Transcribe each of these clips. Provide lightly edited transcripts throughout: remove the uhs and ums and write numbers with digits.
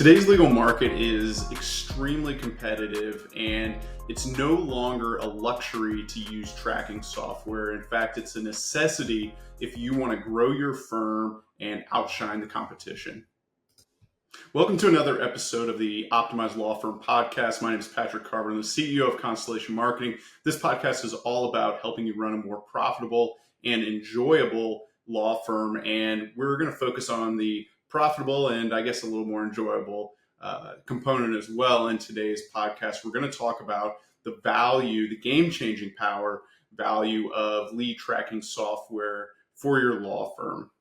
Today's legal market is extremely competitive, and it's no longer a luxury to use tracking software. In fact, it's a necessity if you want to grow your firm and outshine the competition. Welcome to another episode of the Optimized Law Firm podcast. My name is Patrick Carver. I'm the CEO of Constellation Marketing. This podcast is all about helping you run a more profitable and enjoyable law firm, and we're going to focus on the profitable and I guess a little more enjoyable component as well in today's podcast. We're going to talk about the value, the game-changing value of lead tracking software for your law firm.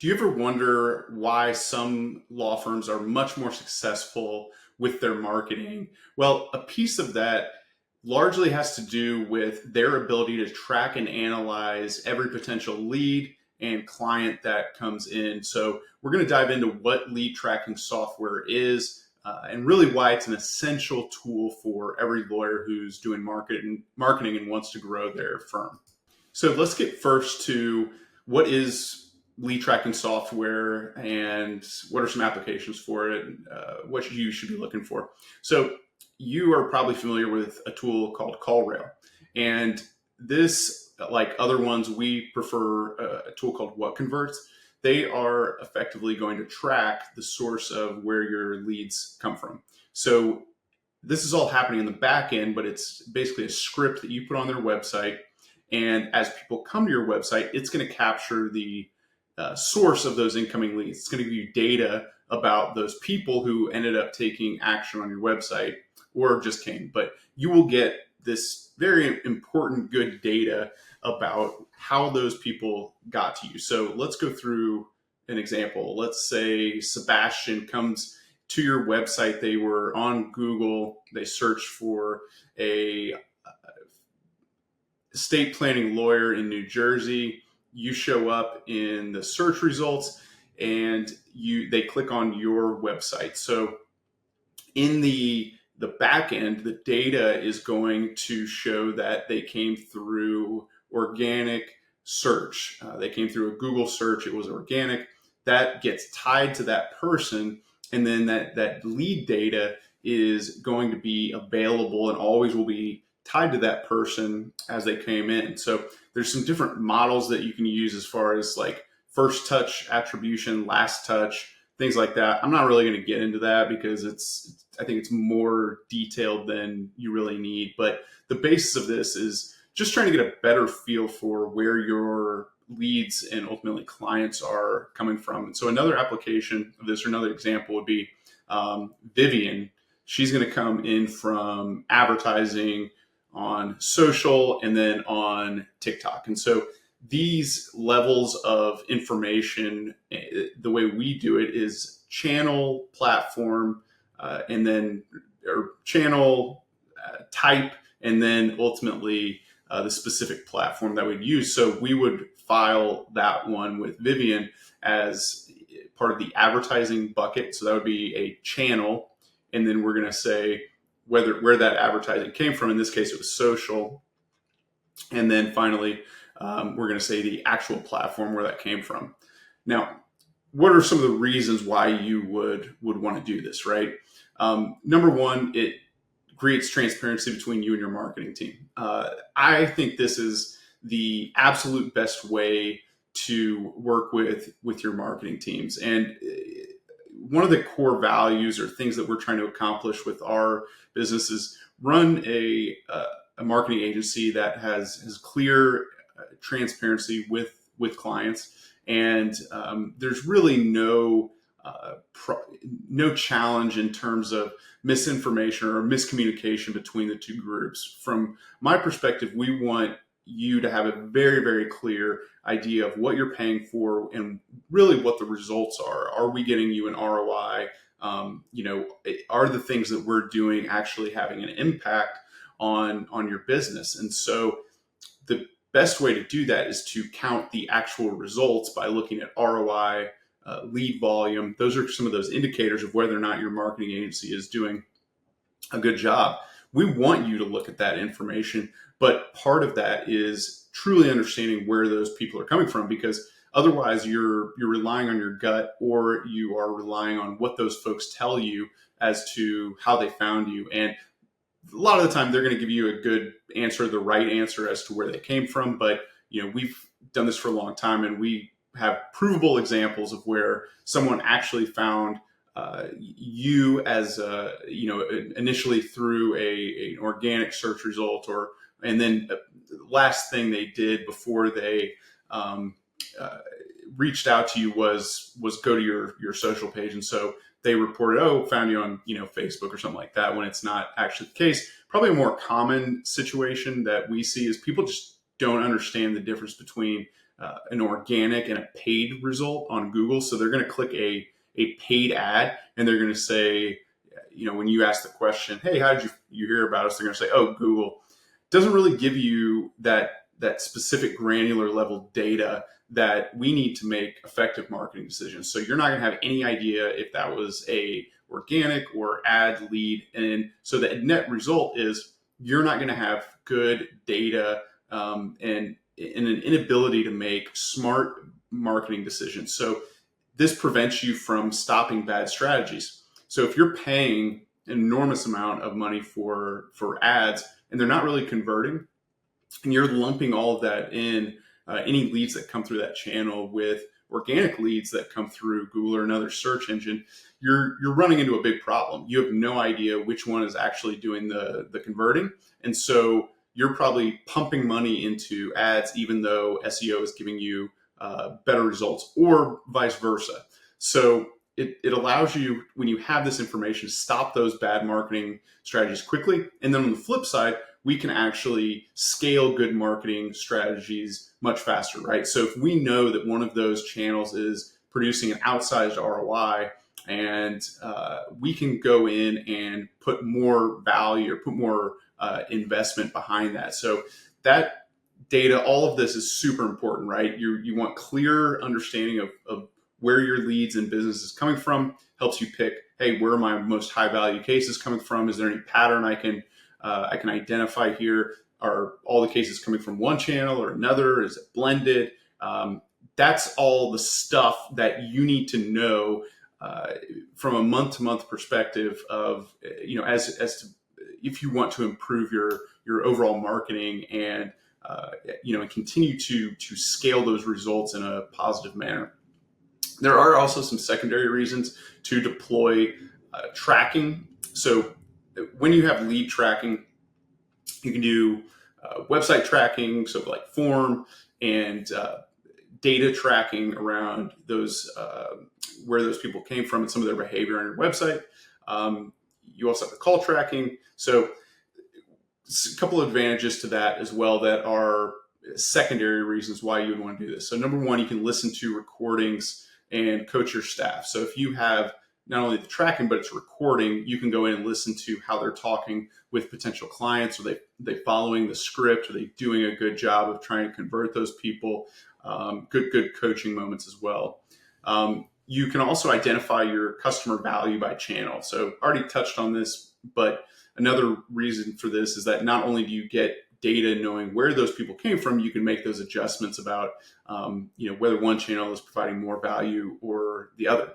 Do you ever wonder why some law firms are much more successful with their marketing? Well, a piece of that largely has to do with their ability to track and analyze every potential lead and client that comes in. So we're going to dive into what lead tracking software is and really why it's an essential tool for every lawyer who's doing marketing and wants to grow their firm. So let's get first to what is lead tracking software and what are some applications for it, what you should be looking for. So you are probably familiar with a tool called CallRail, and this, like other ones, we prefer a tool called What Converts. They are effectively going to track the source of where your leads come from. So this is all happening in the back end, but it's basically a script that you put on their website. And as people come to your website, it's going to capture the source of those incoming leads. It's going to give you data about those people who ended up taking action on your website or just came. But you will get this very important, good data about how those people got to you. So let's go through an example. Let's say Sebastian comes to your website. They were on Google. They searched for a estate planning lawyer in New Jersey. You show up in the search results and they click on your website. So in the back end, the data is going to show that they came through organic search. They came through a Google search. It was organic. That gets tied to that person. And then that lead data is going to be available and always will be tied to that person as they came in. So there's some different models that you can use as far as like first touch attribution, last touch, things like that. I'm not really going to get into that because I think it's more detailed than you really need. But the basis of this is just trying to get a better feel for where your leads and ultimately clients are coming from. And so another application of this, or another example, would be Vivian. She's going to come in from advertising on social and then on TikTok. And so these levels of information, the way we do it is channel, platform, and then or channel type, and then ultimately the specific platform that we'd use. So we would file that one with Vivian as part of the advertising bucket. So that would be a channel, and then we're going to say where that advertising came from. In this case, it was social, and then finally, we're going to say the actual platform where that came from. Now, what are some of the reasons why you would want to do this, right? Number one, it creates transparency between you and your marketing team. I think this is the absolute best way to work with your marketing teams. And one of the core values or things that we're trying to accomplish with our business is run a marketing agency that has clear transparency with clients, and there's really no challenge in terms of misinformation or miscommunication between the two groups. From my perspective, we want you to have a very, very clear idea of what you're paying for and really what the results are. Are we getting you an ROI? Are the things that we're doing actually having an impact on your business? And so the best way to do that is to count the actual results by looking at ROI, lead volume. Those are some of those indicators of whether or not your marketing agency is doing a good job. We want you to look at that information, But part of that is truly understanding where those people are coming from, because otherwise you're relying on your gut, or you are relying on what those folks tell you as to how they found you. And a lot of the time they're going to give you a good answer, the right answer as to where they came from. But we've done this for a long time, and we have provable examples of where someone actually found you as initially through an organic search result, and then the last thing they did before they reached out to you was go to your social page. And so they reported, oh, found you on Facebook or something like that, when it's not actually the case. Probably a more common situation that we see is people just don't understand the difference between an organic and a paid result on Google. So they're going to click a paid ad, and they're going to say, when you ask the question, hey, how did you hear about us? They're going to say, oh, Google. Doesn't really give you that specific granular level data that we need to make effective marketing decisions. So you're not going to have any idea if that was a organic or ad lead. And so the net result is you're not going to have good data and an inability to make smart marketing decisions. So this prevents you from stopping bad strategies. So if you're paying an enormous amount of money for ads and they're not really converting, and you're lumping all of that in, any leads that come through that channel with organic leads that come through Google or another search engine, you're running into a big problem. You have no idea which one is actually doing the converting. And so you're probably pumping money into ads, even though SEO is giving you better results, or vice versa. So it allows you, when you have this information, to stop those bad marketing strategies quickly. And then on the flip side, we can actually scale good marketing strategies much faster, right? So if we know that one of those channels is producing an outsized ROI, and we can go in and put more value or put more investment behind that. So that data, all of this is super important, right? You want clear understanding of where your leads and business is coming from. Helps you pick, hey, where are my most high value cases coming from? Is there any pattern I can identify here? Are all the cases coming from one channel or another? Is it blended? That's all the stuff that you need to know from a month-to-month perspective of, as to if you want to improve your overall marketing and and continue to scale those results in a positive manner. There are also some secondary reasons to deploy tracking. So when you have lead tracking, you can do website tracking, so like form, and data tracking around those where those people came from and some of their behavior on your website. You also have the call tracking. So a couple of advantages to that as well that are secondary reasons why you would want to do this. So number one, you can listen to recordings and coach your staff. So if you have not only the tracking, but it's recording, you can go in and listen to how they're talking with potential clients. Are they following the script? Are they doing a good job of trying to convert those people? Good coaching moments as well. You can also identify your customer value by channel. So I already touched on this, but another reason for this is that not only do you get data knowing where those people came from, you can make those adjustments about whether one channel is providing more value or the other.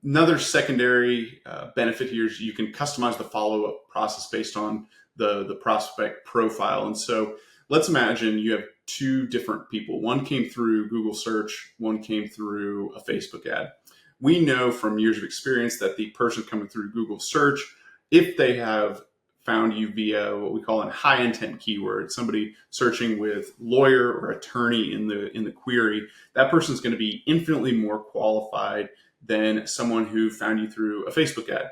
Another secondary benefit here is you can customize the follow-up process based on the prospect profile. And so let's imagine you have two different people. One came through Google search, one came through a Facebook ad. We know from years of experience that the person coming through Google search, if they have found you via what we call a high intent keyword, somebody searching with lawyer or attorney in the query, that person's going to be infinitely more qualified than someone who found you through a Facebook ad.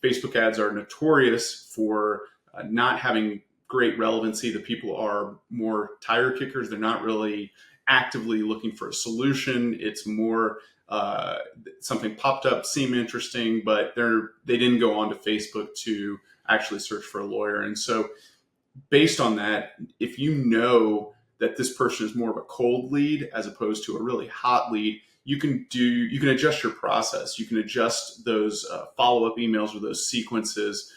Facebook ads are notorious for not having great relevancy. The people are more tire kickers. They're not really actively looking for a solution. It's more something popped up, seemed interesting, but they didn't go onto Facebook to actually search for a lawyer. And so based on that, if you know that this person is more of a cold lead as opposed to a really hot lead, you can adjust your process. You can adjust those follow-up emails or those sequences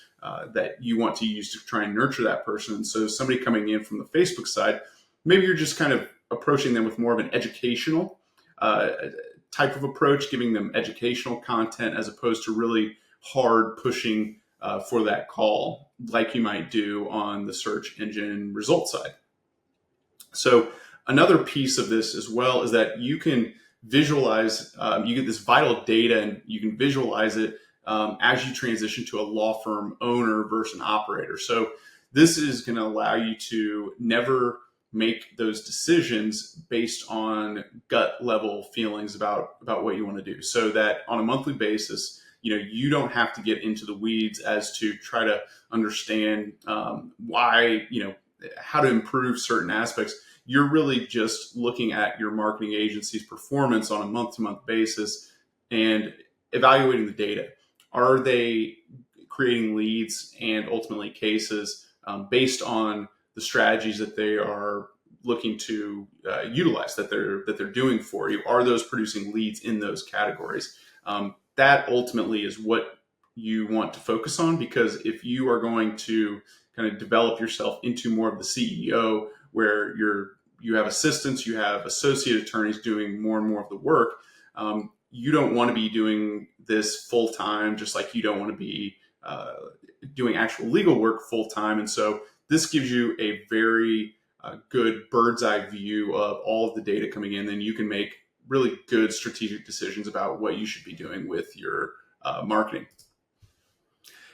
that you want to use to try and nurture that person. And so somebody coming in from the Facebook side, maybe you're just kind of approaching them with more of an educational type of approach, giving them educational content as opposed to really hard pushing for that call, like you might do on the search engine result side. So another piece of this as well is that you can visualize, you get this vital data and you can visualize it as you transition to a law firm owner versus an operator. So this is going to allow you to never make those decisions based on gut level feelings about what you want to do, so that on a monthly basis, you don't have to get into the weeds as to try to understand why, how to improve certain aspects. You're really just looking at your marketing agency's performance on a month-to-month basis and evaluating the data. Are they creating leads and ultimately cases based on the strategies that they are looking to utilize, that they're doing for you? Are those producing leads in those categories? That ultimately is what you want to focus on, because if you are going to kind of develop yourself into more of the CEO, where you have assistants, you have associate attorneys doing more and more of the work, you don't want to be doing this full time, just like you don't want to be doing actual legal work full time. And so this gives you a very good bird's eye view of all of the data coming in. Then you can make really good strategic decisions about what you should be doing with your marketing.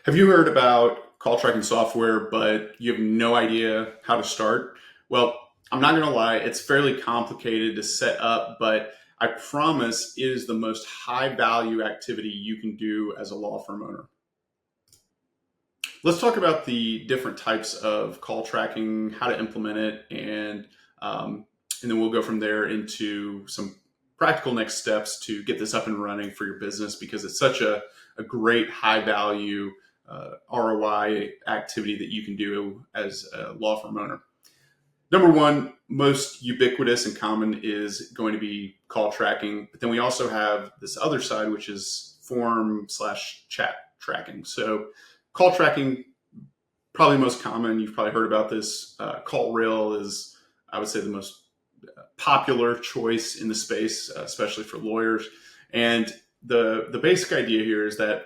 Have you heard about call tracking software, but you have no idea how to start? Well, I'm not going to lie, it's fairly complicated to set up, but I promise it is the most high value activity you can do as a law firm owner. Let's talk about the different types of call tracking, how to implement it, and then we'll go from there into some practical next steps to get this up and running for your business, because it's such a great high value ROI activity that you can do as a law firm owner. Number one, most ubiquitous and common is going to be call tracking, but then we also have this other side, which is form/chat tracking. So call tracking, probably most common. You've probably heard about this. CallRail is, I would say, the most popular choice in the space, especially for lawyers. And the basic idea here is that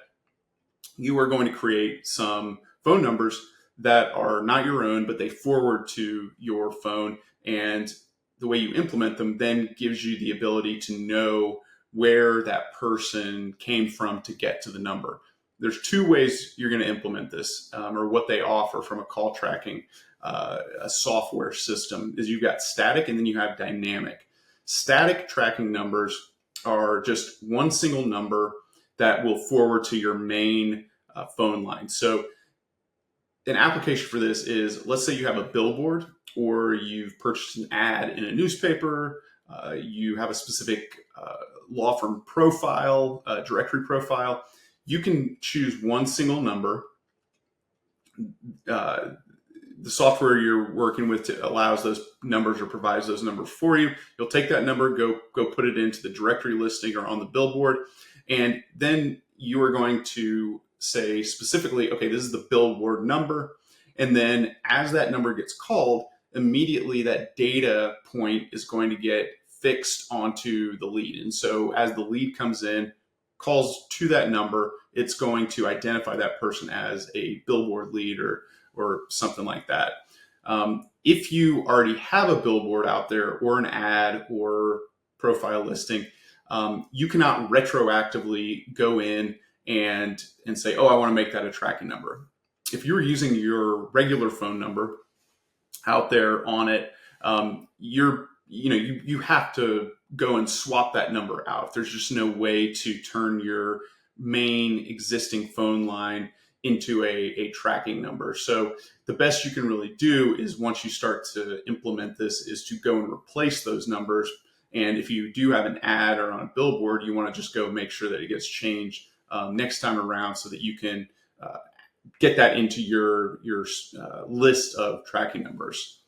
you are going to create some phone numbers that are not your own, but they forward to your phone. And the way you implement them then gives you the ability to know where that person came from to get to the number. There's two ways you're going to implement this, or what they offer from a call tracking a software system is you've got static and then you have dynamic. Static tracking numbers are just one single number that will forward to your main phone line. So an application for this is, let's say you have a billboard or you've purchased an ad in a newspaper, you have a specific law firm profile, directory profile. You can choose one single number. The software you're working with allows those numbers or provides those numbers for you. You'll take that number, go put it into the directory listing or on the billboard, and then you are going to say specifically, okay, this is the billboard number. And then as that number gets called, immediately that data point is going to get fixed onto the lead. And so as the lead comes in, calls to that number, it's going to identify that person as a billboard lead or something like that. If you already have a billboard out there or an ad or profile listing, you cannot retroactively go in and say, oh, I want to make that a tracking number. If you're using your regular phone number out there on it, you have to go and swap that number out. There's just no way to turn your main existing phone line into a tracking number. So the best you can really do is, once you start to implement this, is to go and replace those numbers. And if you do have an ad or on a billboard, you want to just go make sure that it gets changed next time around, so that you can get that into your list of tracking numbers.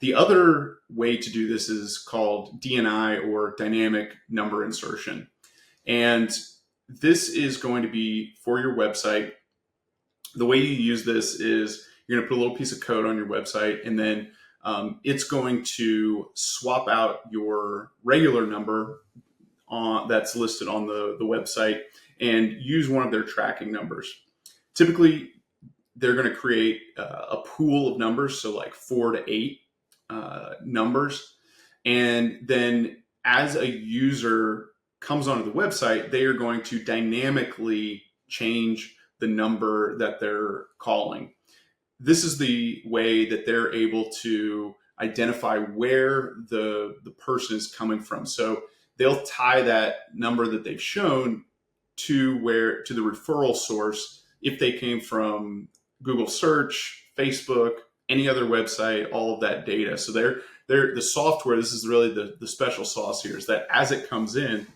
The other way to do this is called DNI, or dynamic number insertion. And this is going to be for your website. The way you use this is you're going to put a little piece of code on your website, and then it's going to swap out your regular number that's listed on the website and use one of their tracking numbers. Typically, they're going to create a pool of numbers, so like 4 to 8 numbers. And then as a user comes onto the website, they are going to dynamically change the number that they're calling. This is the way that they're able to identify where the person is coming from. So they'll tie that number that they've shown to the referral source if they came from Google search, Facebook, any other website, all of that data. So the software, this is really the special sauce here, is that as it comes in,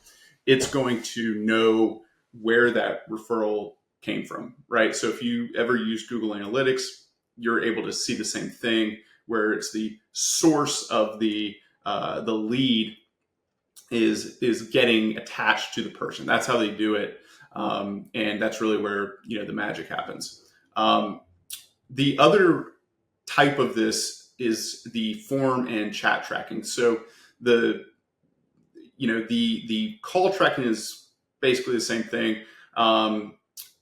it's going to know where that referral came from, right? So if you ever use Google Analytics, you're able to see the same thing where it's the source of the lead is getting attached to the person. That's how they do it, and that's really where the magic happens. The other type of this is the form and chat tracking. So the call tracking is basically the same thing,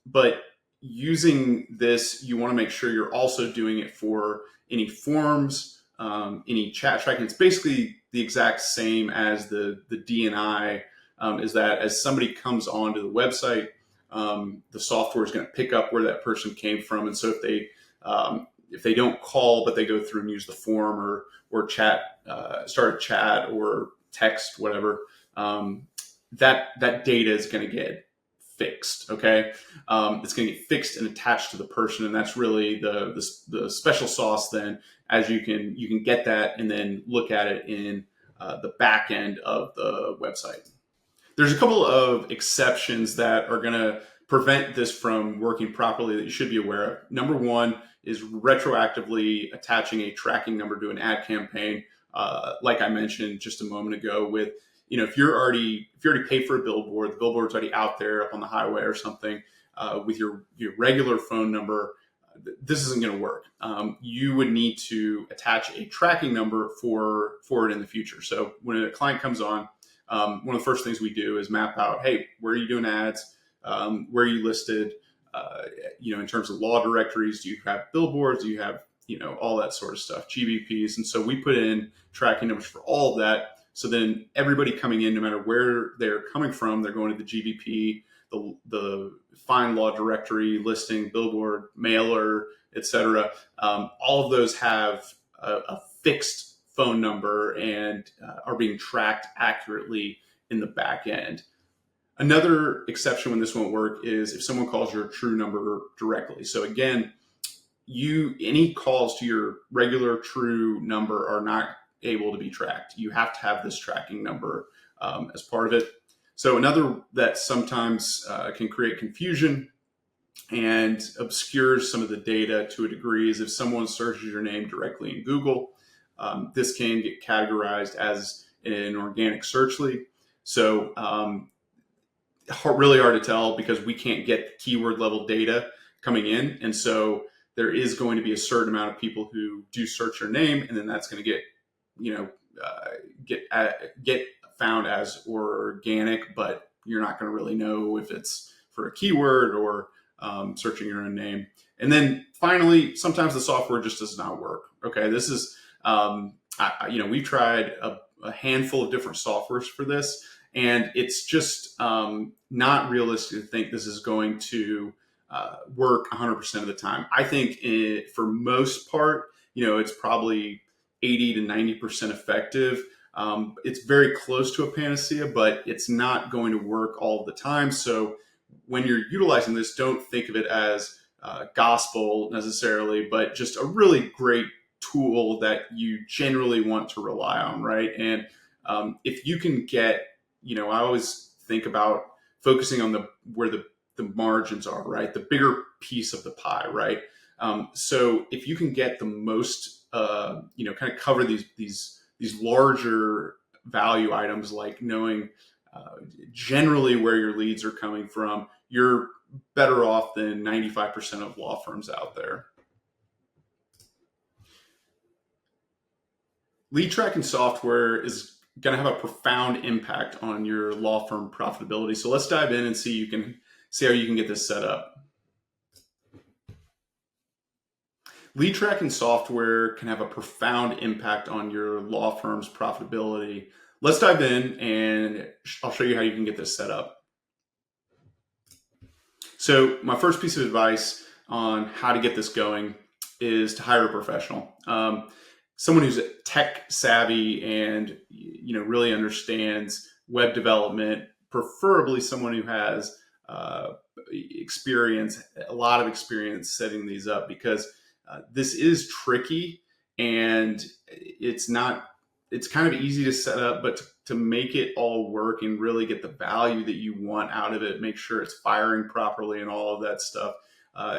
but using this, you want to make sure you're also doing it for any forms, any chat tracking. It's basically the exact same as the DNI. Is that as somebody comes onto the website, the software is going to pick up where that person came from, and so if they don't call but they go through and use the form or chat, start a chat or text, whatever, that data is going to get fixed. Okay, it's going to get fixed and attached to the person, and that's really the special sauce. Then, as you can get that and then look at it in the back end of the website. There's a couple of exceptions that are going to prevent this from working properly that you should be aware of. Number one is retroactively attaching a tracking number to an ad campaign, like I mentioned just a moment ago. With if you already paid for a billboard, the billboard's already out there up on the highway or something, with your regular phone number, this isn't going to work. You would need to attach a tracking number for it in the future. So when a client comes on, one of the first things we do is map out, hey, where are you doing ads? Where are you listed? In terms of law directories, do you have billboards? Do you have, all that sort of stuff, GBPs? And so we put in tracking numbers for all of that. So then everybody coming in, no matter where they're coming from, they're going to the GBP, the find law directory, listing, billboard, mailer, etc. All of those have a fixed phone number and are being tracked accurately in the back end. Another exception when this won't work is if someone calls your true number directly. So again, any calls to your regular true number are not able to be tracked. You have to have this tracking number as part of it. So another that sometimes can create confusion and obscures some of the data to a degree is if someone searches your name directly in Google. This can get categorized as an organic search lead. So really hard to tell because we can't get keyword level data coming in. And so there is going to be a certain amount of people who do search your name, and then that's going to get found as organic, but you're not going to really know if it's for a keyword or searching your own name. And then finally, sometimes the software just does not work. Okay, this is we've tried a handful of different softwares for this, and it's just not realistic to think this is going to work 100% of the time. I think for most part, it's probably 80 to 90% effective. It's very close to a panacea, but it's not going to work all the time. So when you're utilizing this, don't think of it as gospel necessarily, but just a really great tool that you generally want to rely on, right? And if you can get, I always think about focusing on where the margins are, right? The bigger piece of the pie, right? So if you can get the most, kind of cover these larger value items, like knowing generally where your leads are coming from, you're better off than 95% of law firms out there. Lead tracking software is going to have a profound impact on your law firm profitability. So let's dive in and see how you can get this set up. Lead tracking software can have a profound impact on your law firm's profitability. Let's dive in and I'll show you how you can get this set up. So my first piece of advice on how to get this going is to hire a professional. Someone who's tech savvy and really understands web development, preferably someone who has experience, a lot of experience setting these up, because this is tricky and it's kind of easy to set up, but to make it all work and really get the value that you want out of it, make sure it's firing properly and all of that stuff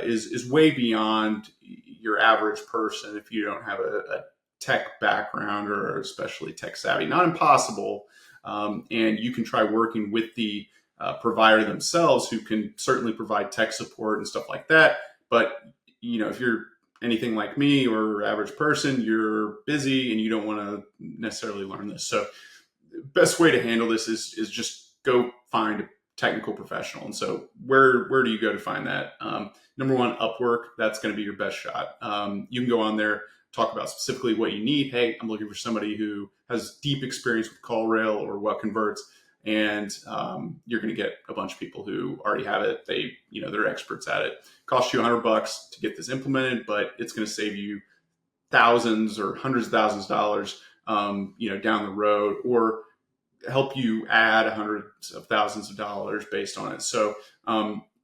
is way beyond your average person if you don't have a tech background or especially tech savvy. Not impossible, and you can try working with the provider themselves, who can certainly provide tech support and stuff like that. But if you're anything like me or average person, you're busy and you don't want to necessarily learn this. So best way to handle this is just go find a technical professional. And so where do you go to find that? Number one, Upwork. That's going to be your best shot. You can go on there, talk about specifically what you need. Hey, I'm looking for somebody who has deep experience with CallRail or what converts. And you're going to get a bunch of people who already have it. They're experts at it. Cost you $100 to get this implemented, but it's going to save you thousands or hundreds of thousands of dollars, down the road, or help you add hundreds of thousands of dollars based on it. So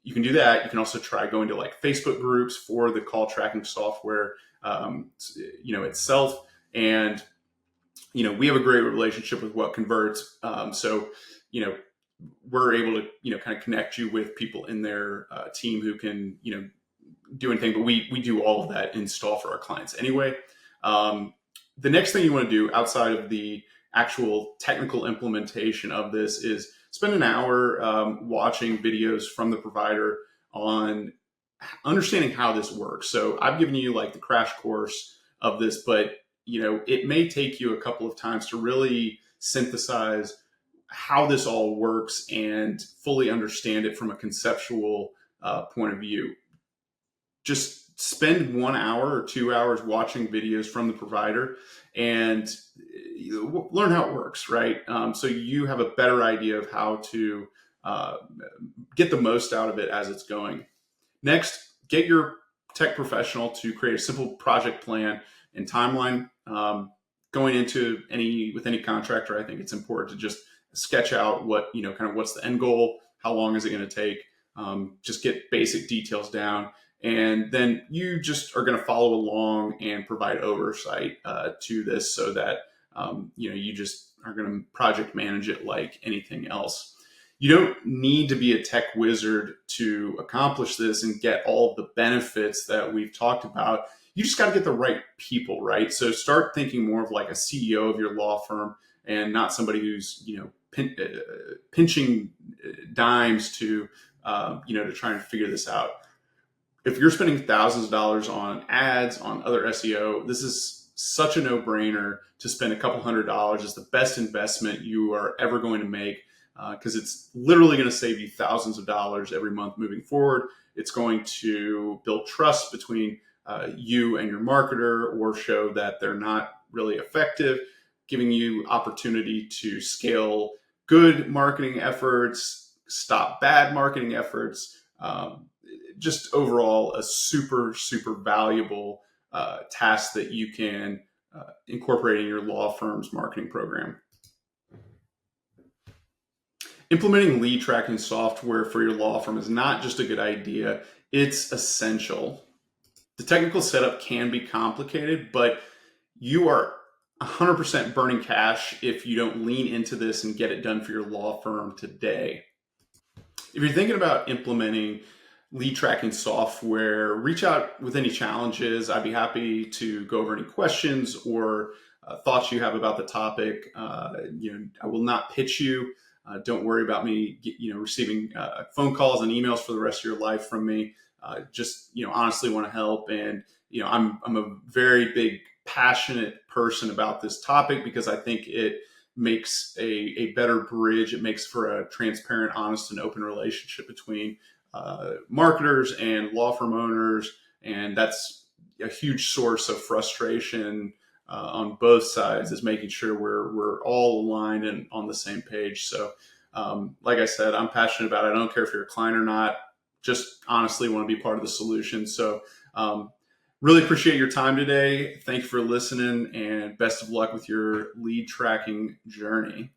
you can do that. You can also try going to like Facebook groups for the call tracking software, itself. And we have a great relationship with What Converts. So we're able to, kind of connect you with people in their team who can, do anything, but we do all of that install for our clients anyway. The next thing you want to do outside of the actual technical implementation of this is spend an hour watching videos from the provider on understanding how this works. So I've given you like the crash course of this, but it may take you a couple of times to really synthesize how this all works and fully understand it from a conceptual point of view. Just spend 1 hour or 2 hours watching videos from the provider and learn how it works, right? So you have a better idea of how to get the most out of it as it's going. Next, get your tech professional to create a simple project plan and timeline. Going into with any contractor, I think it's important to just sketch out what, kind of what's the end goal, how long is it going to take, just get basic details down. And then you just are going to follow along and provide oversight to this so that, you just are going to project manage it like anything else. You don't need to be a tech wizard to accomplish this and get all of the benefits that we've talked about. You just got to get the right people, right? So start thinking more of like a CEO of your law firm and not somebody who's, pinching dimes to try and figure this out. If you're spending thousands of dollars on ads, on other SEO, this is such a no-brainer to spend a couple $100. It's the best investment you are ever going to make because it's literally going to save you thousands of dollars every month moving forward. It's going to build trust between you and your marketer, or show that they're not really effective, giving you opportunity to scale good marketing efforts, stop bad marketing efforts. Just overall a super, super valuable task that you can incorporate in your law firm's marketing program. Implementing lead tracking software for your law firm is not just a good idea, it's essential. The technical setup can be complicated, but you are 100% burning cash if you don't lean into this and get it done for your law firm today. If you're thinking about implementing lead tracking software, reach out with any challenges. I'd be happy to go over any questions or thoughts you have about the topic. I will not pitch you. Don't worry about me, receiving phone calls and emails for the rest of your life from me. Just honestly want to help, and I'm a very big passionate person about this topic because I think it makes a better bridge. It makes for a transparent, honest, and open relationship between marketers and law firm owners, and that's a huge source of frustration on both sides, is making sure we're all aligned and on the same page. So, like I said, I'm passionate about it. I don't care if you're a client or not. Just honestly want to be part of the solution. So, really appreciate your time today. Thank you for listening, and best of luck with your lead tracking journey.